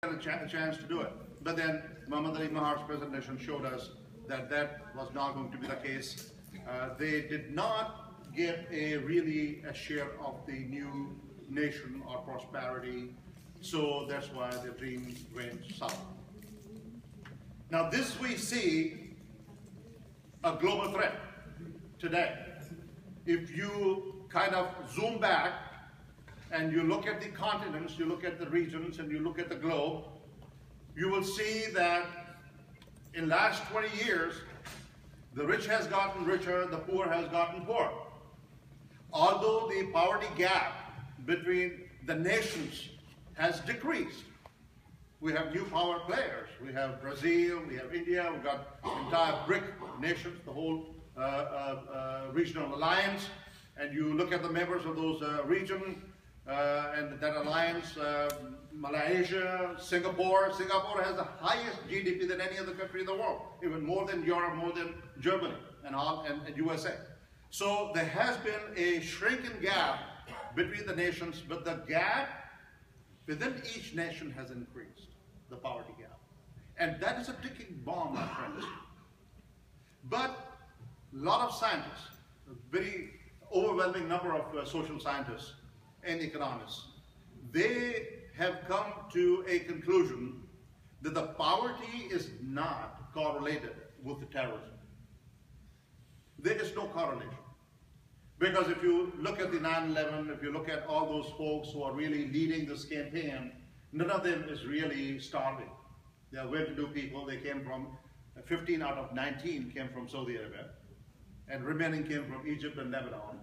a chance to do it. But then Muhammad Ali Mahar's presentation showed us that that was not going to be the case. They did not get really a share of the new nation or prosperity, so that's why the dream went south. Now this we see a global threat today. If you kind of zoom back and you look at the continents, you look at the regions, and you look at the globe, you will see that in the last 20 years, the rich has gotten richer, the poor has gotten poorer. Although the poverty gap between the nations has decreased. We have new power players. We have Brazil, we have India, we've got entire BRIC nations, the whole regional alliance. And you look at the members of those regions and that alliance, Malaysia, Singapore. Singapore has the highest GDP than any other country in the world, even more than Europe, more than Germany and USA. So there has been a shrinking gap between the nations, but the gap within each nation has increased, the poverty gap. And that is a ticking bomb, my friends. But a lot of scientists, a very overwhelming number of social scientists and economists, they have come to a conclusion that the poverty is not correlated with the terrorism. There is no correlation. Because if you look at the 9/11, if you look at all those folks who are really leading this campaign, none of them is really starving. They are well-to-do people. They came from, 15 out of 19 came from Saudi Arabia, and remaining came from Egypt and Lebanon.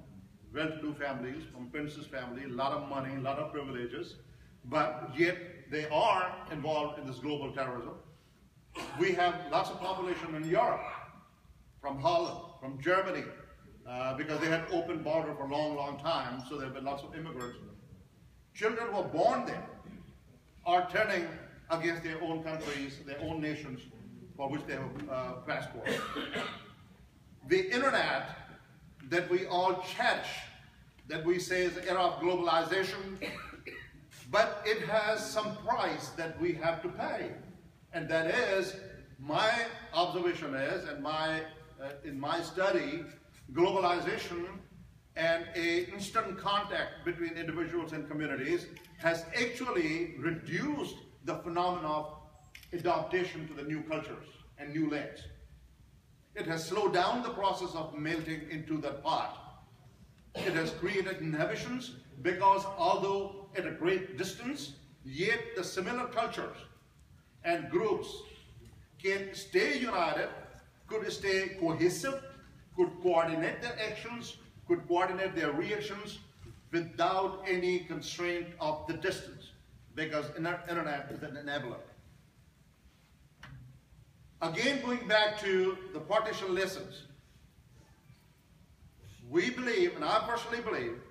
Well-to-do families, from prince's family, a lot of money, a lot of privileges, but yet they are involved in this global terrorism. We have lots of population in Europe, from Holland, from Germany, because they had open border for a long, long time, so there have been lots of immigrants. Children who were born there are turning against their own countries, their own nations, for which they have passports. The internet that we all cherish, that we say is the era of globalization, but it has some price that we have to pay. And that is, my observation is, and in my study, globalization and an instant contact between individuals and communities has actually reduced the phenomenon of adaptation to the new cultures and new lands. It has slowed down the process of melting into that pot. It has created inhibitions because although at a great distance, yet the similar cultures and groups can stay united, could stay cohesive, could coordinate their actions, could coordinate their reactions without any constraint of the distance, because internet is an enabler. Again, going back to the partition lessons, we believe, and I personally believe,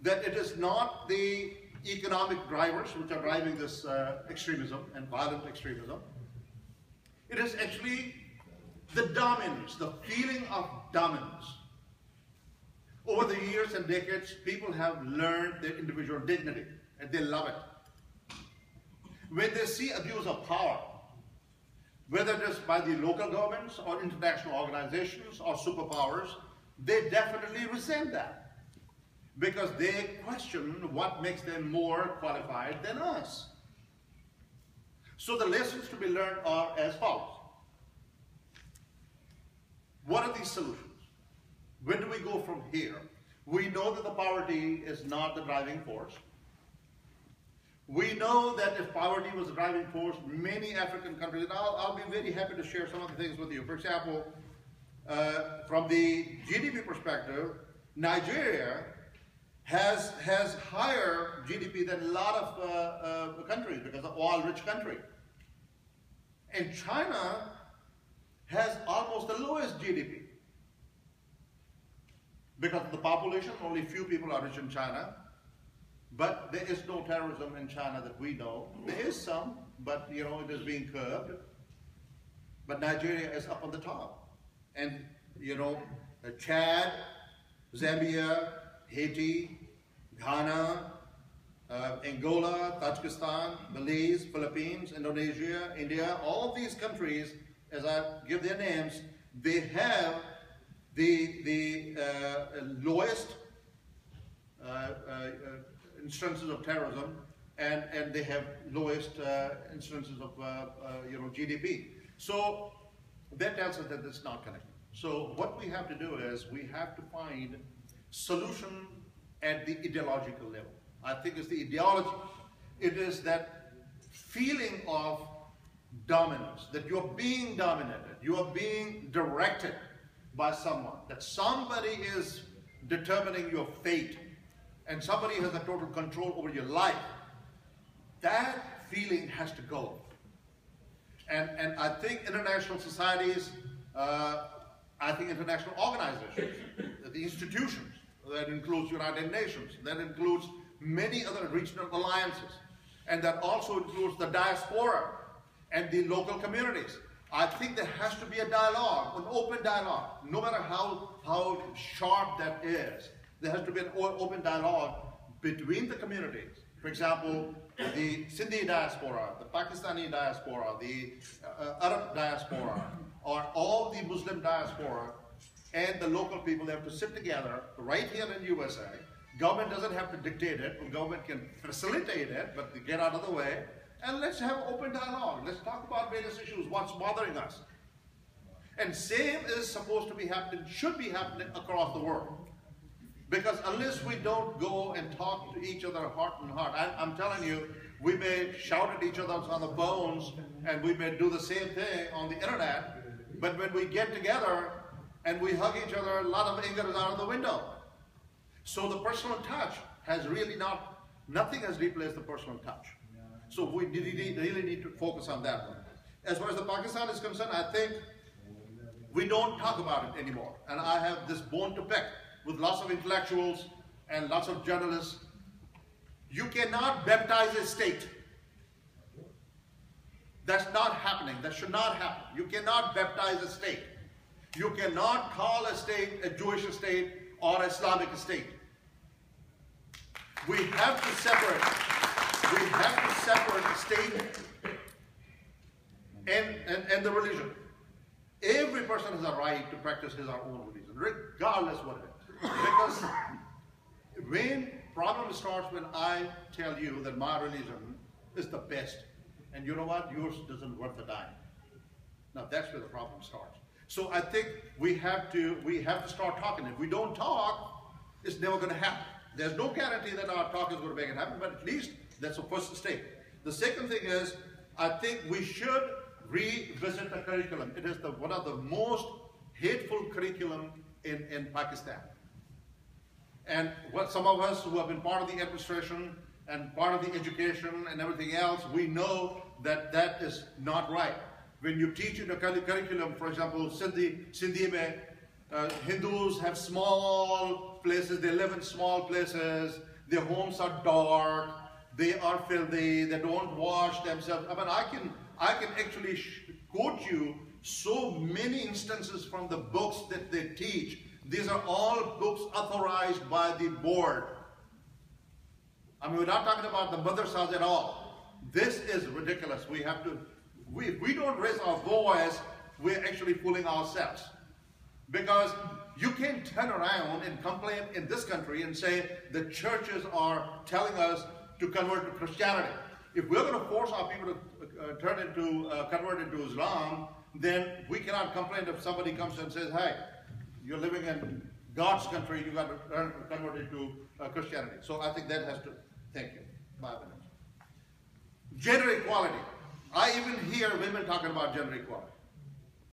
that it is not the economic drivers which are driving this extremism and violent extremism. It is actually the dominance, the feeling of dominance. Over the years and decades, people have learned their individual dignity, and they love it. When they see abuse of power, whether it is by the local governments or international organizations or superpowers, they definitely resent that, because they question what makes them more qualified than us. So the lessons to be learned are as follows. What are these solutions? Where do we go from here? We know that the poverty is not the driving force. We know that if poverty was the driving force, many African countries, and I'll be very happy to share some of the things with you. For example, from the GDP perspective, Nigeria has higher GDP than a lot of countries, because of oil-rich country. And China has almost the lowest GDP. Because of the population, only few people are rich in China. But there is no terrorism in China that we know. There is some, but you know, it is being curbed. But Nigeria is up on the top. And you know, Chad, Zambia, Haiti, Ghana, Angola, Tajikistan, Belize, Philippines, Indonesia, India, all of these countries, as I give their names, they have the lowest instances of terrorism, and they have lowest instances of GDP. So that tells us that it's not connected. So what we have to do is we have to find solution at the ideological level. I think it's the ideology. It is that feeling of dominance, that you're being dominated, you are being directed by someone, that somebody is determining your fate, and somebody has a total control over your life. That feeling has to go. And I think international societies, I think international organizations, the institutions, that includes United Nations, that includes many other regional alliances, and that also includes the diaspora and the local communities. I think there has to be a dialogue, an open dialogue, no matter how sharp that is. There has to be an open dialogue between the communities. For example, the Sindhi diaspora, the Pakistani diaspora, the Arab diaspora, or all the Muslim diaspora, and the local people, they have to sit together right here in USA. Government doesn't have to dictate it. Government can facilitate it, but they get out of the way. And let's have open dialogue. Let's talk about various issues, what's bothering us. And same is supposed to be happening, should be happening across the world. Because unless we don't go and talk to each other heart and heart, I'm telling you, we may shout at each other on the phones, and we may do the same thing on the internet, but when we get together and we hug each other, a lot of anger is out of the window. So the personal touch has really nothing has replaced the personal touch. So we really need to focus on that one. As far as the Pakistan is concerned, I think we don't talk about it anymore. And I have this bone to pick with lots of intellectuals and lots of journalists. You cannot baptize a state. That's not happening. That should not happen. You cannot baptize a state. You cannot call a state a Jewish state or Islamic state. We have to separate. We have to separate the state and the religion. Every person has a right to practice his or her own religion, regardless what it is. Because when problem starts when I tell you that my religion is the best, and you know what, yours doesn't worth a dime. Now that's where the problem starts. So I think we have to start talking. If we don't talk, it's never going to happen. There's no guarantee that our talk is going to make it happen, but at least that's the first step. The second thing is, I think we should revisit the curriculum. It is one of the most hateful curriculum in Pakistan. And what some of us who have been part of the administration and part of the education and everything else, we know that that is not right. When you teach in a curriculum, for example, Sindhi mein, Hindus have small places, they live in small places, their homes are dark, they are filthy, they don't wash themselves. I mean, I can actually quote you so many instances from the books that they teach. These are all books authorized by the board. I mean, we're not talking about the madrasas at all. This is ridiculous. We have to, if we don't raise our voice, we're actually fooling ourselves. Because you can't turn around and complain in this country and say the churches are telling us to convert to Christianity. If we're going to force our people to convert into Islam, then we cannot complain if somebody comes and says, hey, you're living in God's country, you got to convert into Christianity. So I think that has to, thank you, 5 minutes. Gender equality. I even hear women talking about gender equality.